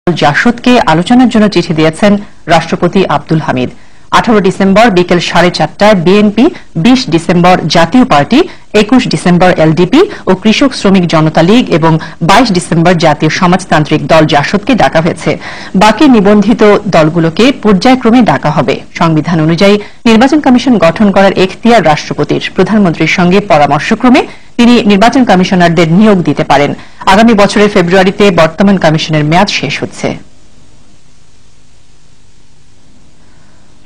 জাসদকে আলোচনার জন্য চিঠি দিয়েছেন রাষ্ট্রপতি আব্দুল হামিদ। 18 ডিসেম্বর বিকেল 4:30টায় বিএনপি, 20 ডিসেম্বর জাতীয় পার্টি, 21 ডিসেম্বর এলডিপি ও কৃষক শ্রমিক জনতা লীগ এবং 22 ডিসেম্বর জাতীয় সমাজতান্ত্রিক দল জাসদকে ডাকা হয়েছে। বাকি নিবন্ধিত দলগুলোকে পর্যায়ক্রমে ডাকা হবে। সংবিধান অনুযায়ী নির্বাচন কমিশন গঠন করার এখতিয়ার রাষ্ট্রপতির। প্রধানমন্ত্রীর সঙ্গে পরামর্শক্রমে তিনি নির্বাচন কমিশনারদের নিয়োগ দিতে পারেন। আগামী বছরের ফেব্রুয়ারিতে বর্তমান কমিশনের মেয়াদ শেষ হচ্ছে।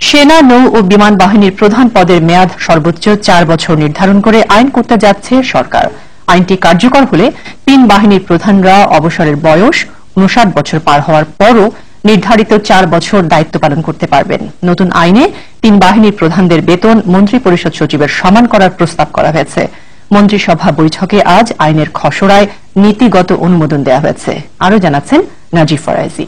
সেনা, নৌ ও বিমান বাহিনীর প্রধান পদের মেয়াদ সর্বোচ্চ 4 বছর নির্ধারণ করে আইন করতে যাচ্ছে সরকার। আইনটি কার্যকর হলে 3 বাহিনীর প্রধানরা অবসরের বয়স 59 বছর পার হওয়ার পরও নির্ধারিত 4 বছর দায়িত্ব পালন করতে পারবেন। নতুন আইনে 3 বাহিনীর প্রধানদের বেতন মন্ত্রিপরিষদ সচিবের সমান করার প্রস্তাব করা হয়েছে। মন্ত্রিসভা বৈঠকে আজ আইনের খসড়ায় নীতিগত অনুমোদন দেওয়া হয়েছে। আরও জানাচ্ছেন নাজিফ ফরাইজি।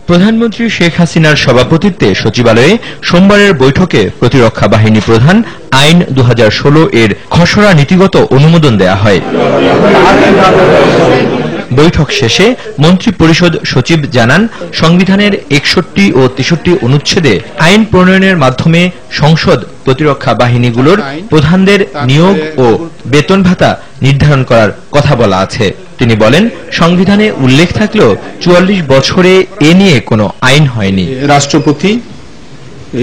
প্রধানমন্ত্রী শেখ হাসিনার সভাপতিত্বে সচিবালয়ে সোমবারের বৈঠকে প্রতিরক্ষা বাহিনী প্রধান আইন 2016 এর খসড়া নীতিগত অনুমোদন দেয়া হয়। বৈঠক শেষে মন্ত্রী পরিষদ সচিব জানান, সংবিধানের 61 ও 63 অনুচ্ছেদে আইন প্রণয়নের মাধ্যমে সংসদ প্রতিরক্ষা বাহিনীগুলোর প্রধানদের নিয়োগ ও বেতন ভাতা নির্ধারণ করার কথা বলা আছে। তিনি বলেন, সংবিধানে উল্লেখ থাকলেও 44 বছরে এ নিয়ে কোনো আইন হয়নি। রাষ্ট্রপতি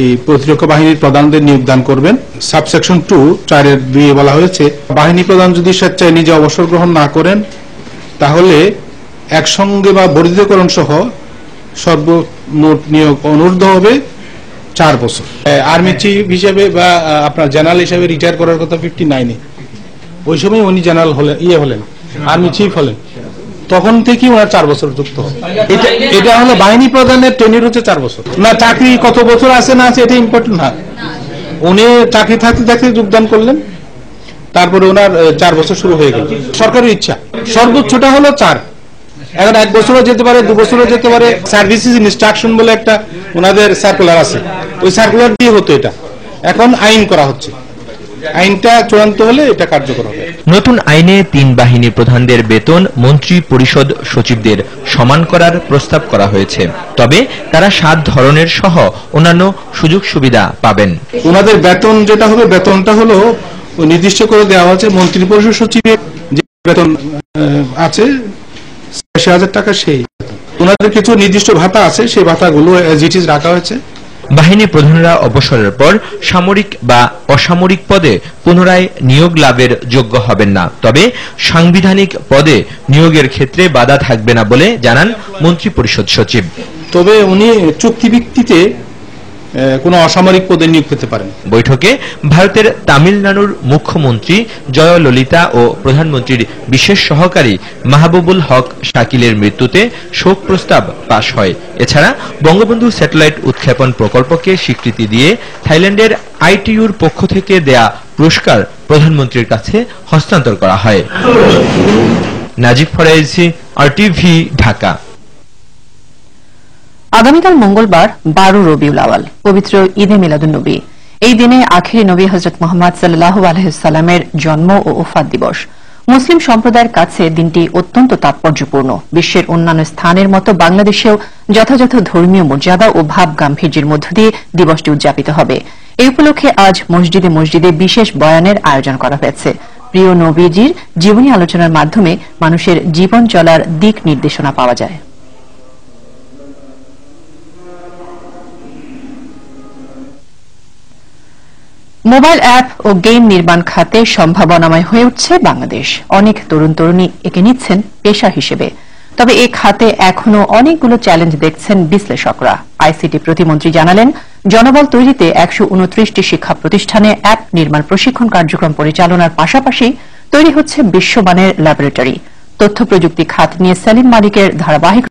এই প্রতিরক্ষা বাহিনীর প্রধানদের নিয়োগদান করবেন। সাবসেকশন 2(4)(2) বলা হয়েছে, বাহিনী প্রধান যদি স্বেচ্ছায় নিজে অবসর গ্রহণ না করেন তাহলে একসঙ্গে বা বর্ধিতকরণ সহ সর্বমোট নিয়োগ অনূর্ধ্ব হবে 4 বছর। আর্মি চিফ হিসেবে বা আপনার জেনারেল হিসেবে রিটায়ার করার কথা 59-এ, ওই সময় উনি জেনারেল হলেন, আর্মি চিফ হলেন, তখন থেকে ওনার 4 বছর যুক্ত হবে। এটা হলো বাহিনী প্রধানের টেনিউর হচ্ছে 4 বছর। না চাকরি কত বছর আছে না আছে এটা ইম্পর্টেন্ট না, উনি চাকরি থাকতে থাকতে যোগদান করলেন, তারপরে ওনার 4 বছর শুরু হয়ে গেল। সরকারের ইচ্ছা সর্বোচ্চটা হলো 4। এখন 1 বছরও যেতে পারে, 2 বছরও যেতে পারে। সার্ভিসেস ইনস্ট্রাকশন বলে একটা ওনাদের সার্কুলার আছে, ওই সার্কুলার দিয়ে হতো, এটা এখন আইন করা হচ্ছে। আইনটা চূড়ান্ত হলে এটা কার্যকর হবে। নতুন আইনে 3 বাহিনী প্রধানদের বেতন মন্ত্রী পরিষদ সচিবদের সমান করার প্রস্তাব করা হয়েছে। তবে তারা 7 ধরনের সহ অন্যান্য সুযোগ সুবিধা পাবেন। ওনাদের বেতন যেটা হবে, বেতনটা হলো নির্দিষ্ট করে দেওয়া হচ্ছে। মন্ত্রী পরিষদ সচিবের যে বেতন আছে 80,000 টাকা, সেই ওনাদের কিছু নির্দিষ্ট ভাতা আছে, সেই ভাতাগুলো এজ ইট ইজ রাখা হয়েছে। বাহিনী প্রধানরা অবসরের পর সামরিক বা অসামরিক পদে পুনরায় নিয়োগ লাভের যোগ্য হবেন না। তবে সাংবিধানিক পদে নিয়োগের ক্ষেত্রে বাধা থাকবে না বলে জানান মন্ত্রী পরিষদ সচিব। তবে উনি চুক্তিভিত্তিতে কোন অসামরিক পদে নিয়োগ পেতে পারেন। বৈঠকে ভারতের তামিলনাড়ুর মুখ্যমন্ত্রী জয়ললিতা ও প্রধানমন্ত্রীর বিশেষ সহকারী মাহবুবুল হক শাকিলের মৃত্যুতে শোক প্রস্তাব পাশ হয়। এছাড়া বঙ্গবন্ধু স্যাটেলাইট উৎক্ষেপণ প্রকল্পকে স্বীকৃতি দিয়ে থাইল্যান্ডের আইটিইউর পক্ষ থেকে দেয়া পুরস্কার প্রধানমন্ত্রীর কাছে হস্তান্তর করা হয়। নাজিফ ফরাইজি, RTV, ঢাকা। আগামীকাল মঙ্গলবার 12 রবিউল আওয়াল, পবিত্র ঈদে মিলাদুন্নবী। এই দিনে আখেরি নবী হযরত মুহাম্মদ সাল্লাল্লাহু আলাইহি ওয়াসাল্লামের জন্ম ও ওফাত দিবস। মুসলিম সম্প্রদায়ের কাছে দিনটি অত্যন্ত তাৎপর্যপূর্ণ। বিশ্বের অন্যান্য স্থানের মতো বাংলাদেশেও যথাযথ ধর্মীয় মর্যাদা ও ভাব গাম্ভীর্যের মধ্য দিয়ে দিবসটি উদযাপিত হবে। এই উপলক্ষে আজ মসজিদে মসজিদে বিশেষ বয়ানের আয়োজন করা হয়েছে। প্রিয় নবীজির জীবনী আলোচনার মাধ্যমে মানুষের জীবন চলার দিক নির্দেশনা পাওয়া যায়। মোবাইল অ্যাপ ও গেম নির্মাণ খাতে সম্ভাবনাময় হয়ে উঠছে বাংলাদেশ। অনেক তরুণ তরুণী একে নিচ্ছেন পেশা হিসেবে। তবে এ খাতে এখনো অনেকগুলো চ্যালেঞ্জ দেখছেন বিশ্লেষকরা। আইসিটি প্রতিমন্ত্রী জানালেন, জনবল তৈরিতে 129টি শিক্ষা প্রতিষ্ঠানে অ্যাপ নির্মাণ প্রশিক্ষণ কার্যক্রম পরিচালনার পাশাপাশি তৈরি হচ্ছে বিশ্বমানের ল্যাবরেটরি। তথ্য প্রযুক্তি খাত নিয়ে সেলিম মালিকের ধারাবাহিক